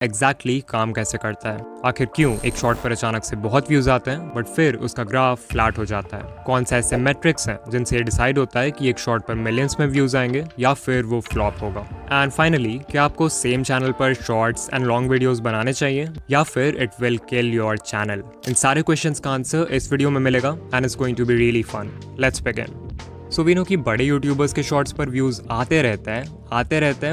Exactly काम कैसे करता है। आखिर क्यों एक शॉट पर अचानक से बहुत व्यूज आते हैं बट फिर उसका ग्राफ फ्लैट हो जाता है। कौन से ऐसे मेट्रिक्स हैं जिनसे ये डिसाइड होता है कि एक शॉट पर मिलियंस में व्यूज आएंगे या फिर वो फ्लॉप होगा। एंड फाइनली, क्या आपको सेम चैनल पर शॉर्ट्स एंड लॉन्ग वीडियोस बनाने चाहिए या फिर it will kill your channel. इन सारे क्वेश्चंस का आंसर इस वीडियो में मिलेगा and it's going to be really fun. Let's begin. So we know कि बड़े यूट्यूबर्स के शॉर्ट्स पर व्यूज आते रहते हैं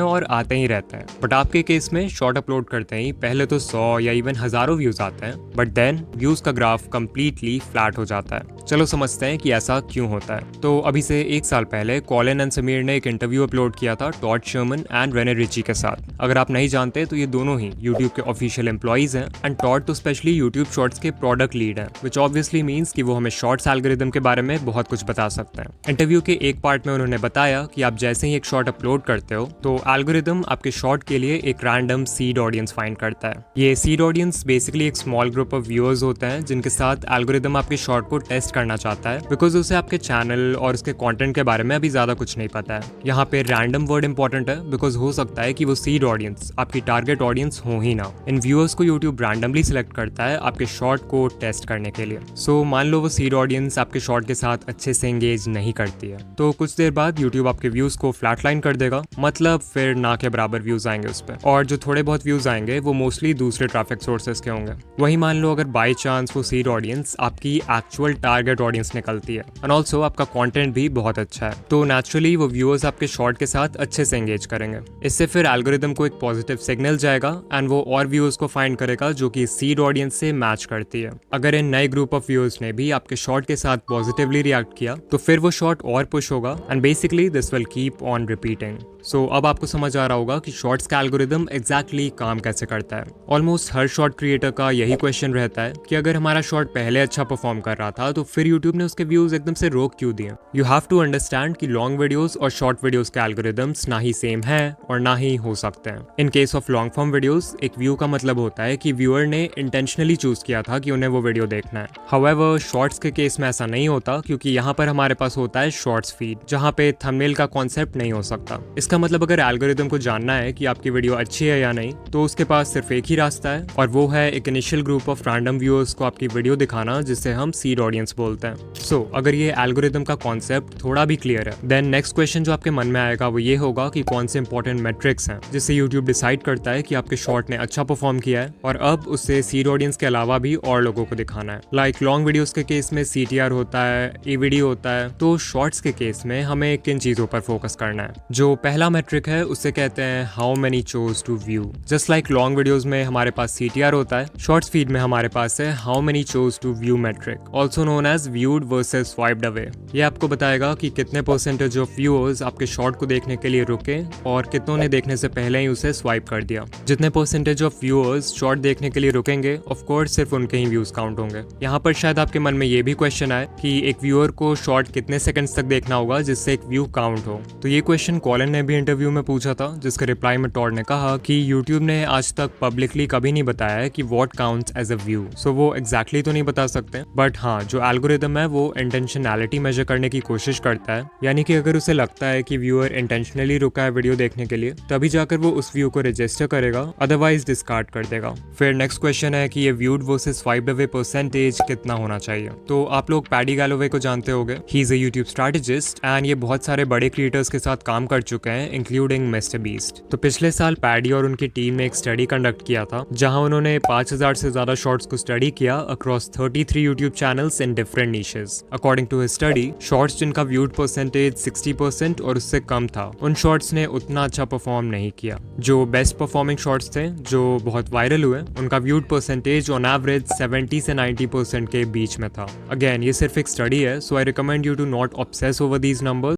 और आते ही रहते हैं। बट आपके केस में शॉर्ट अपलोड करते ही पहले तो 100 या इवन हजारों व्यूज आते हैं, बट देन व्यूज का ग्राफ कंप्लीटली फ्लैट हो जाता है। चलो समझते हैं कि ऐसा क्यों होता है। तो अभी से 1 साल पहले कॉलिन एंड समीर ने एक इंटरव्यू अपलोड किया था Todd Sherman and Rene Ritchie के साथ। अगर आप नहीं जानते तो ये दोनों ही यूट्यूब के ऑफिशियल एम्प्लॉइज हैं एंड टॉड तो स्पेशली यूट्यूब शॉर्ट्स के प्रोडक्ट लीड हैं, विच ऑब्वियसली मीन्स कि वो हमें शॉर्ट्स एल्गोरिदम के बारे में बहुत कुछ बता सकते हैं। इंटरव्यू के एक पार्ट में उन्होंने बताया कि आप जैसे ही एक शॉर्ट अपलोड करते हो तो एल्गोरिदम आपके शॉर्ट के लिए एक रैंडम सीड ऑडियंस फाइंड करता है। ये सीड ऑडियंस बेसिकली एक स्मॉल ग्रुप ऑफ व्यूअर्स होते हैं जिनके साथ एल्गोरिदम आपके शॉर्ट को टेस्ट करना चाहता है, बिकॉज उसे आपके चैनल और उसके कंटेंट के बारे में अभी ज्यादा कुछ नहीं पता है। यहाँ पे रैंडम वर्ड इंपॉर्टेंट है बिकॉज हो सकता है कि वो सीड ऑडियंस आपकी टारगेट ऑडियंस हो ही ना। इन व्यूअर्स को यूट्यूब रैंडमली सिलेक्ट करता है आपके शॉर्ट को टेस्ट करने के लिए। सो मान लो वो सीड ऑडियंस आपके शॉर्ट के साथ अच्छे से एंगेज नहीं करती है तो कुछ देर बाद यूट्यूब आपके व्यूज को फ्लैटलाइन कर देगा, मतलब फिर ना के बराबर व्यूज आएंगे उस पर। और जो थोड़े बहुत व्यूज आएंगे वो मोस्टली दूसरे ट्रैफिक सोर्सेज के होंगे। वही मान लो अगर बाय चांस वो सीड ऑडियंस आपकी एक्चुअल टारगेट ऑडियंस निकलती है एंड ऑल्सो आपका कंटेंट भी बहुत अच्छा है, तो नेचुरली वो व्यूअर्स आपके शॉर्ट के साथ अच्छे से एंगेज करेंगे। इससे फिर एल्गोरिदम को एक पॉजिटिव सिग्नल जाएगा एंड वो और व्यूअर्स को फाइंड करेगा जो कि सीड ऑडियंस से मैच करती है। अगर इन नए ग्रुप ऑफ व्यूअर्स ने भी आपके शॉर्ट के साथ पॉजिटिवली रिएक्ट किया तो फिर वो शॉर्ट और पुश होगा and basically this will keep on repeating. So अब आपको समझ आ रहा होगा कि शॉर्ट्स का एल्गोरिदम एग्जैक्टली काम कैसे करता है। ऑलमोस्ट हर शॉर्ट क्रिएटर का यही क्वेश्चन रहता है कि अगर हमारा शॉर्ट पहले अच्छा परफॉर्म कर रहा था तो फिर यूट्यूब ने उसके व्यूज एकदम से रोक क्यों दिए। यू हैव टू अंडरस्टैंड कि लॉन्ग वीडियोस और शॉर्ट वीडियोस के एल्गोरिदम्स ना ही सेम है और ना ही हो सकते हैं। In case of long form videos, एक व्यू का मतलब होता है कि व्यूअर ने इंटेंशनली चूज किया था कि उन्हें वो वीडियो देखना है। हाउएवर शॉर्ट्स के केस में ऐसा नहीं होता क्योंकि यहाँ पर हमारे पास होता है शॉर्ट्स फीड, जहाँ पे थंबनेल का कॉन्सेप्ट नहीं हो सकता। इसका मतलब अगर एल्गोरिदम को जानना है कि आपकी वीडियो अच्छी है या नहीं तो उसके पास सिर्फ एक ही रास्ता है और वो है एक initial group of random viewers को आपकी वीडियो दिखाना, जिसे हम सीड ऑडियंस बोलते हैं। सो अगर ये एल्गोरिदम का कॉन्सेप्ट थोड़ा भी क्लियर है देन नेक्स्ट क्वेश्चन जो आपके मन में आएगा वो ये होगा कि कौन से इंपॉर्टेंट मेट्रिक्स हैं जिससे यूट्यूब डिसाइड करता है कि आपके शॉर्ट ने अच्छा परफॉर्म किया है और अब उससे सीड ऑडियंस के अलावा भी और लोगों को दिखाना है। लाइक लॉन्ग वीडियोस के केस में CTR होता है, AVD होता है, तो शॉर्ट्स के केस में हमें किन चीजों पर फोकस करना है। जो पहला मेट्रिक है उसे कहते हैं how many chose to view. Just like long videos में हमारे पास CTR होता है, शॉर्ट्स फीड में हमारे पास है how many chose to view metric, also known as viewed versus swiped away. ये आपको बताएगा कि कितने परसेंटेज ऑफ व्यूअर्स आपके शॉर्ट को देखने के लिए रुके और कितनों ने देखने से पहले ही उसे स्वाइप कर दिया। जितने परसेंटेज ऑफ व्यूअर्स शॉर्ट देखने के लिए रुकेंगे ऑफ कोर्स सिर्फ उनके ही व्यूज काउंट होंगे। यहाँ पर शायद आपके मन में ये भी क्वेश्चन आए कि एक व्यूअर को शॉर्ट कितने सेकंड्स तक देखना होगा जिससे एक व्यू काउंट हो। तो ये क्वेश्चन कॉलिन ने भी इंटरव्यू में पूछा था, जिसके रिप्लाई में टॉड ने कहा कि यूट्यूब ने आज तक पब्लिकली कभी नहीं बताया है कि what counts as a view. So वो एग्जैक्टली तो नहीं बता सकते, बट हाँ जो एल्गोरिदम है वो इंटेंशनैलिटी मेजर करने की कोशिश करता है, यानी कि अगर उसे लगता है कि व्यूअर इंटेंशनली रुका है वीडियो देखने के लिए तभी जाकर वो उस व्यू को रजिस्टर करेगा, अदरवाइज डिस्कार्ड कर देगा। फिर नेक्स्ट क्वेश्चन है कि ये viewed versus swiped away percentage कितना होना चाहिए। तो आप लोग पैडी गैलोवे को जानते होंगे, he is a YouTube strategist and ये बहुत सारे बड़े क्रिएटर्स के साथ काम कर चुके हैं इंक्लूडिंग मिस्टर बीस्ट। तो पिछले साल पैडी और उनकी टीम ने एक स्टडी कंडक्ट किया था जहां उन्होंने 5000 से ज्यादा शॉर्ट्स को स्टडी किया across 33 YouTube channels in different niches. According to his study, shorts जिनका व्यूड परसेंटेज 60% और उससे कम था उन शॉर्ट्स ने उतना अच्छा परफॉर्म नहीं किया। जो बेस्ट परफॉर्मिंग शॉर्ट्स थे जो बहुत वायरल हुए उनका व्यूड परसेंटेज ऑन एवरेज 70 से 90% के बीच में था। अगेन ये सिर्फ एक स्टडी है, so I recommend you to not obsess over these numbers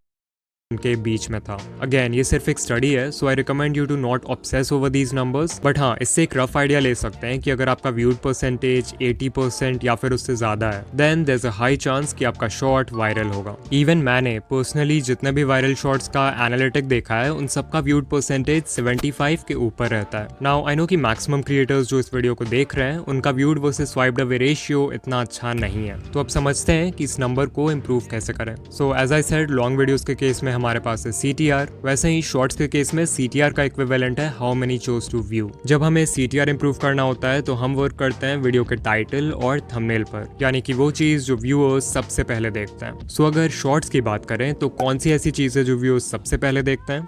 के बीच में था। अगेन ये सिर्फ एक स्टडी है, so I recommend you to not obsess over these numbers, but हाँ इससे एक रफ आइडिया ले सकते हैं कि अगर आपका व्यूड परसेंटेज 80% या फिर उससे ज्यादा है then there is a high chance कि आपका शॉर्ट वायरल होगा। इवन मैंने पर्सनली जितने भी वायरल शॉर्ट्स का एनालिटिक देखा है उन सबका व्यूड परसेंटेज 75 के ऊपर रहता है। नाउ आई नो कि मैक्सिमम क्रिएटर्स जो इस वीडियो को देख रहे हैं उनका viewed versus swiped away ratio इतना अच्छा नहीं है, तो अब समझते हैं कि इस नंबर को इम्प्रूव कैसे करें। So as I said long videos के केस में हमारे पास है CTR, वैसे ही शॉर्ट्स के केस में CTR का इक्विवेलेंट है how many chose to view. जब हमें CTR इंप्रूव करना होता है तो हम वर्क करते हैं वीडियो के टाइटल और थंबनेल पर, यानी कि वो चीज जो व्यूअर्स सबसे पहले देखते हैं। सो अगर शॉर्ट्स की बात करें तो कौन सी ऐसी चीज है जो व्यूअर्स सबसे पहले देखते हैं?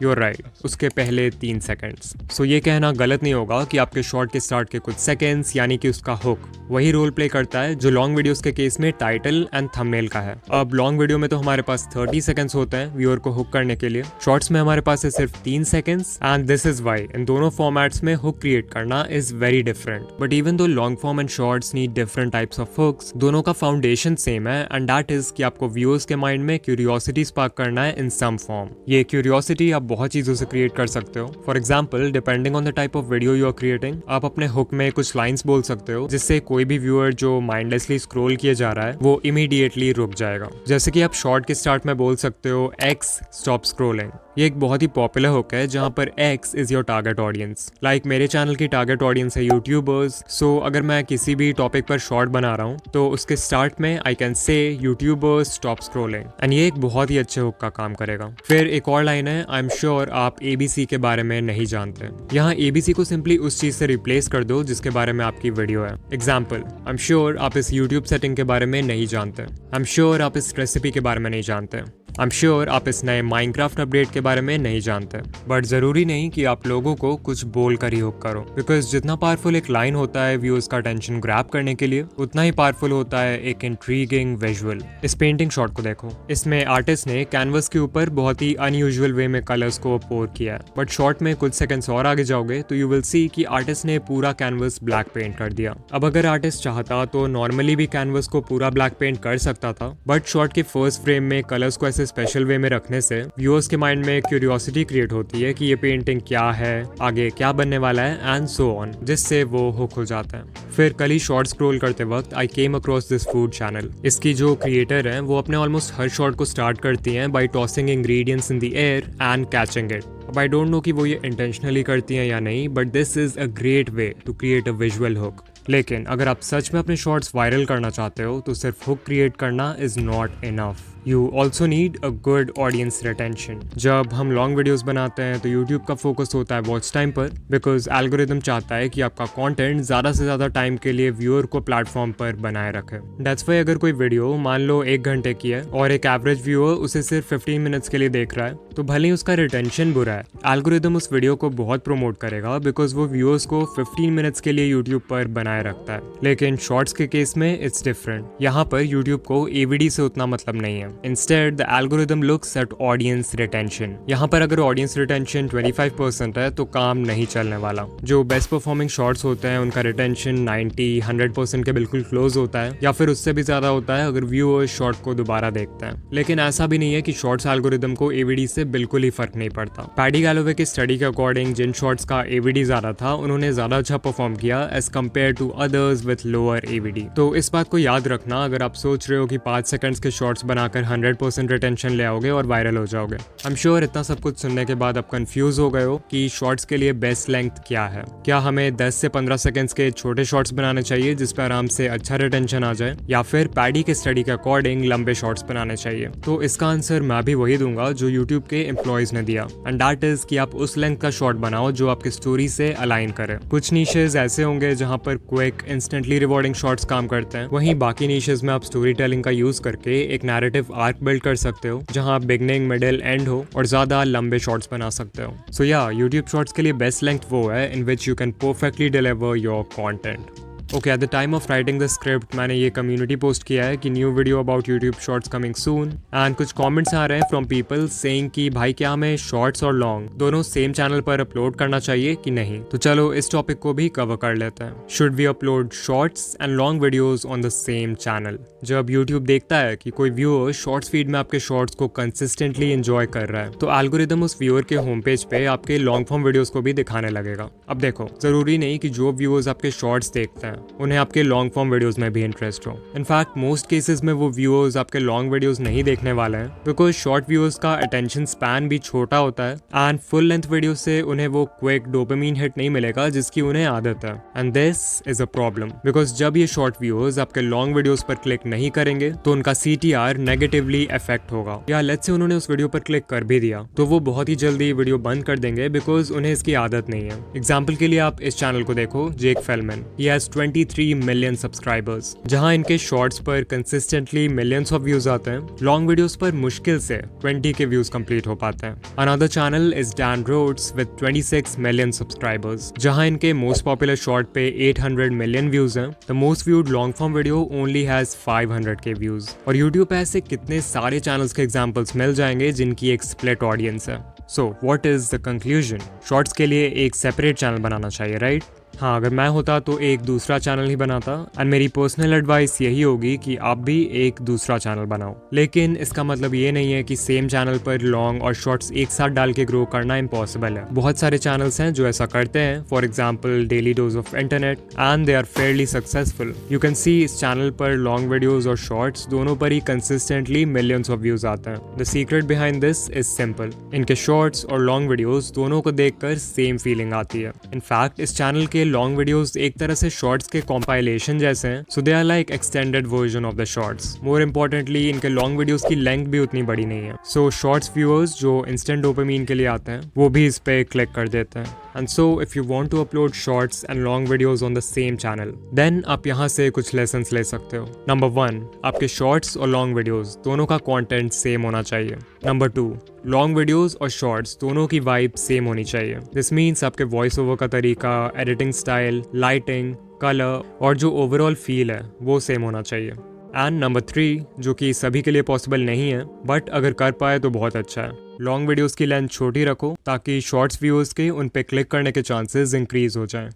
You're right, उसके पहले 3 सेकंड्स। सो ये कहना गलत नहीं होगा कि आपके शॉर्ट के स्टार्ट के कुछ सेकंड्स यानी कि उसका हुक वही रोल प्ले करता है जो लॉन्ग वीडियोस के केस में टाइटल एंड थंबनेल का है। अब लॉन्ग वीडियो में तो हमारे पास 30 सेकंड्स होते हैं व्यूअर को हुक करने के लिए, शॉर्ट्स में हमारे पास है सिर्फ 3 seconds and this is why in दोनों फॉर्मेट्स में हुक क्रिएट करना is very different. But even though long form and shorts need different types of hooks, दोनों का फाउंडेशन सेम है एंड दैट इज कि आपको व्यूअर्स के माइंड में क्यूरियोसिटी स्पार्क करना है इन सम फॉर्म। ये क्यूरियोसिटी आप बहुत चीजों से क्रिएट कर सकते हो। For example, depending on the type of video you are creating, आप अपने हुक में कुछ लाइंस बोल सकते हो जिससे कोई भी व्यूअर जो माइंडलेसली स्क्रॉल किए जा रहा है वो इमीडिएटली रुक जाएगा। जैसे कि आप शॉर्ट के स्टार्ट में बोल सकते हो X स्टॉप स्क्रॉलिंग। ये एक बहुत ही पॉपुलर हुक है जहां पर X is your target audience. Like मेरे चैनल की टारगेट ऑडियंस है यूट्यूबर्स, सो अगर मैं किसी भी टॉपिक पर शॉर्ट बना रहा हूँ तो उसके स्टार्ट में I can say YouTubers stop scrolling and ये एक बहुत ही अच्छे हुक का काम करेगा। फिर एक और लाइन है, आई एम श्योर आप ABC के बारे में नहीं जानते। यहाँ ABC को सिंपली उस चीज से रिप्लेस कर दो जिसके बारे में आपकी वीडियो है। एग्जाम्पल, आई एम श्योर आप इस यूट्यूब सेटिंग के बारे में नहीं जानते। आई एम श्योर आप इस रेसिपी के बारे में नहीं जानते। आई एम श्योर आप इस नए माइनक्राफ्ट अपडेट के बारे में नहीं जानते। बट जरूरी नहीं कि आप लोगों को कुछ बोल कर ही हुक करो, बिकॉज जितना पावरफुल एक लाइन होता है व्यूअर्स का अटेंशन ग्रैब करने के लिए, उतना ही पावरफुल होता है एक इंट्रीगिंग विजुअल। इस पेंटिंग शॉट को देखो, इसमें आर्टिस्ट ने कैनवस के ऊपर बहुत ही अनयूजुअल वे में कलर्स को पोर किया है। बट शॉट में कुछ सेकंड्स और आगे जाओगे तो यू विल सी कि आर्टिस्ट ने पूरा कैनवस ब्लैक पेंट कर दिया। अब अगर आर्टिस्ट चाहता तो नॉर्मली भी कैनवस को पूरा ब्लैक पेंट कर सकता था, बट शॉट के फर्स्ट फ्रेम में कलर्स को ऐसे स्पेशल वे में रखने से व्यूअर्स के माइंड में क्यूरियोसिटी क्रिएट होती है कि ये पेंटिंग क्या है, आगे क्या बनने वाला है एंड सो ऑन, जिससे वो हुक हो जाता है। फिर कल ही शॉर्ट स्क्रॉल करते वक्त I came across this food channel. इसकी जो क्रिएटर है वो अपने ऑलमोस्ट हर शॉट को स्टार्ट करती हैं by tossing ingredients in the air and catching it. अब आई डोंट नो कि वो ये इंटेंशनली करती हैं या नहीं, but this is a great way to create a visual hook. लेकिन अगर आप सच में अपने शॉर्ट्स वायरल करना चाहते हो तो सिर्फ हुक क्रिएट करना is not enough. You also need a good audience retention. जब हम लॉन्ग वीडियोस बनाते हैं तो यूट्यूब का फोकस होता है वॉच टाइम पर, बिकॉज एल्गोरिदम चाहता है कि आपका कंटेंट ज़्यादा से ज़्यादा टाइम के लिए व्यूअर को प्लेटफॉर्म पर बनाए रखे। दैट्स वाई अगर कोई वीडियो मान लो 1 घंटे की है और एक एवरेज व्यूअर उसे सिर्फ 15 मिनट्स के लिए देख रहा है, तो भले ही उसका रिटेंशन बुरा है, एल्गोरिदम उस वीडियो को बहुत प्रमोट करेगा बिकॉज वो व्यूअर्स को 15 मिनट्स के लिए यूट्यूब पर बनाए रखता है। लेकिन शॉर्ट्स के केस में इट्स डिफरेंट। यहाँ पर यूट्यूब को AVD से उतना मतलब नहीं है। Instead, the algorithm looks at audience retention. यहाँ पर अगर audience retention 25% है तो काम नहीं चलने वाला। जो बेस्ट परफॉर्मिंग शॉर्ट्स होते हैं उनका रिटेंशन 90-100% के बिल्कुल क्लोज होता है, या फिर उससे भी ज्यादा होता है अगर व्यूअर्स शॉर्ट को दोबारा देखते हैं। लेकिन ऐसा भी नहीं है कि शॉर्ट्स एल्गोरिदम को AVD से बिल्कुल ही फर्क नहीं पड़ता। पैडी गैलोवे की स्टडी के अकॉर्डिंग जिन शॉर्ट्स का AVD ज्यादा था उन्होंने ज्यादा अच्छा परफॉर्म किया as compared to others with lower AVD। तो इस बात को याद रखना अगर आप सोच रहे हो कि 5 सेकंड्स के शॉर्ट्स बनाकर 100% रिटेंशन ले आओगे और वायरल हो जाओगे। आई एम श्योर इतना सब कुछ सुनने के बाद आप कंफ्यूज हो गए हो कि शॉर्ट्स के लिए बेस्ट लेंथ क्या है। क्या हमें 10 से 15 सेकंड्स के छोटे शॉर्ट्स बनाने चाहिए जिस पर आराम से अच्छा रिटेंशन आ जाए, या फिर पैडी के स्टडी के अकॉर्डिंग लंबे शॉर्ट्स बनाने चाहिए? तो इसका आंसर मैं भी वही दूंगा जो यूट्यूब के एम्प्लॉयज ने दिया, एंड दैट इज कि आप उस लेंथ का शॉर्ट बनाओ जो आपकी स्टोरी से अलाइन करे। कुछ नीशेस ऐसे होंगे जहां पर क्विक इंस्टेंटली रिवॉर्डिंग शॉर्ट्स काम करते हैं, वहीं बाकी नीशेस में आप स्टोरी टेलिंग का यूज करके एक नैरेटिव आर्क बिल्ड कर सकते हो जहां बिगनिंग, मिडिल, एंड हो और ज्यादा लंबे शॉर्ट्स बना सकते हो। सो या यूट्यूब शॉर्ट्स के लिए बेस्ट लेंथ वो है in which you can perfectly deliver your content. Okay, at the time of writing the script मैंने ये कम्युनिटी पोस्ट किया है कि new video about YouTube shorts coming soon, and कुछ कमेंट्स आ रहे हैं फ्रॉम पीपल सेइंग कि भाई क्या हमें शॉर्ट्स और लॉन्ग दोनों सेम चैनल पर अपलोड करना चाहिए कि नहीं। तो चलो इस टॉपिक को भी कवर कर लेते हैं। Should we upload shorts and long videos on the same channel? जब यूट्यूब देखता है कि कोई व्यूअर शॉर्ट्स फीड में आपके शॉर्ट्स को कंसिस्टेंटली एंजॉय कर रहा है, तो एल्गोरिदम उस व्यूअर के होम पेज पे आपके लॉन्ग फॉर्म वीडियोस को भी दिखाने लगेगा। अब देखो, जरूरी नहीं कि जो व्यूअर्स आपके शॉर्ट्स देखते हैं उन्हें आपके लॉन्ग फॉर्म वीडियोस में भी इंटरेस्ट हो। इनफैक्ट मोस्ट केसेस में वो व्यूअर्स आपके लॉन्ग वीडियोस नहीं देखने वाले हैं बिकॉज शॉर्ट व्यूअर्स का अटेंशन स्पैन भी छोटा होता है एंड फुल लेंथ वीडियो से उन्हें वो क्विक डोपामिन हिट नहीं मिलेगा जिसकी उन्हें आदत है। And this is a problem because जब ये शॉर्ट व्यूअर्स आपके लॉन्ग वीडियोस पर क्लिक नहीं करेंगे तो उनका CTR नेगेटिवली अफेक्ट होगा। या लेट्स से उन्होंने उस वीडियो पर क्लिक कर भी दिया तो वो बहुत ही जल्दी वीडियो बंद कर देंगे बिकॉज उन्हें इसकी आदत नहीं है। एग्जाम्पल के लिए आप इस चैनल को देखो, Jake Fellman, he has 23 million subscribers, जहां इनके शॉर्ट्स पर कंसिस्टेंटली मिलियंस ऑफ व्यूज आते हैं। लॉन्ग वीडियोस पर मुश्किल से 20 के व्यूज कंप्लीट हो पाते हैं। Another channel is Dan Rhodes with 26 million subscribers, जहां इनके मोस्ट पॉपुलर शॉर्ट पे 800 मिलियन व्यूज हैं। The most viewed long form video only has 500 K views. और यूट्यूब पे ऐसे कितने सारे चैनल्स के एग्जांपल्स मिल जाएंगे जिनकी एक स्प्लिट ऑडियंस है। So what is the conclusion? Shorts के लिए एक सेपरेट चैनल बनाना चाहिए, राइट? हाँ, अगर मैं होता तो एक दूसरा चैनल ही बनाता एंड मेरी पर्सनल एडवाइस यही होगी कि आप भी एक दूसरा चैनल बनाओ। लेकिन इसका मतलब ये नहीं है कि सेम चैनल पर लॉन्ग और शॉर्ट्स एक साथ डाल के ग्रो करना इम्पॉसिबल है। बहुत सारे चैनल्स हैं जो ऐसा करते हैं, for example Daily Dose of Internet, and they are fairly successful. You can see इस चैनल पर लॉन्ग वीडियोज और शॉर्ट्स दोनों पर ही कंसिस्टेंटली मिलियंस ऑफ व्यूज आते हैं। The secret behind this is simple, इनके शॉर्ट्स और लॉन्ग वीडियोज दोनों को देखकर सेम फीलिंग आती है। इनफैक्ट इस चैनल के लॉन्ग वीडियोस एक तरह से शॉर्ट्स के कॉम्पाइलेशन जैसे हैं, so they are like extended version of the shorts. More importantly इनके लॉन्ग वीडियोस की लेंथ भी उतनी बड़ी नहीं है, सो शॉर्ट्स व्यूअर्स जो इंस्टेंट डोपामिन के लिए आते हैं वो भी इस पे क्लिक कर देते हैं। And so if you want to upload shorts and long videos on the same channel, then आप यहाँ से कुछ लेसन्स ले सकते हो। नंबर 1, आपके शॉर्ट्स और लॉन्ग वीडियोस दोनों का कंटेंट सेम होना चाहिए। नंबर 2, लॉन्ग वीडियोस और शॉर्ट्स दोनों की वाइब सेम होनी चाहिए। दिस मीन्स आपके वॉइस ओवर का तरीका, एडिटिंग स्टाइल, लाइटिंग, कलर और जो ओवरऑल फील है वो सेम होना चाहिए। एंड नंबर 3, जो कि सभी के लिए पॉसिबल नहीं है बट अगर कर पाए तो बहुत अच्छा है, लॉन्ग वीडियोस की लेंथ छोटी रखो ताकि शॉर्ट्स व्यूअर्स के उन पे क्लिक करने के चांसेस इंक्रीज हो जाएं।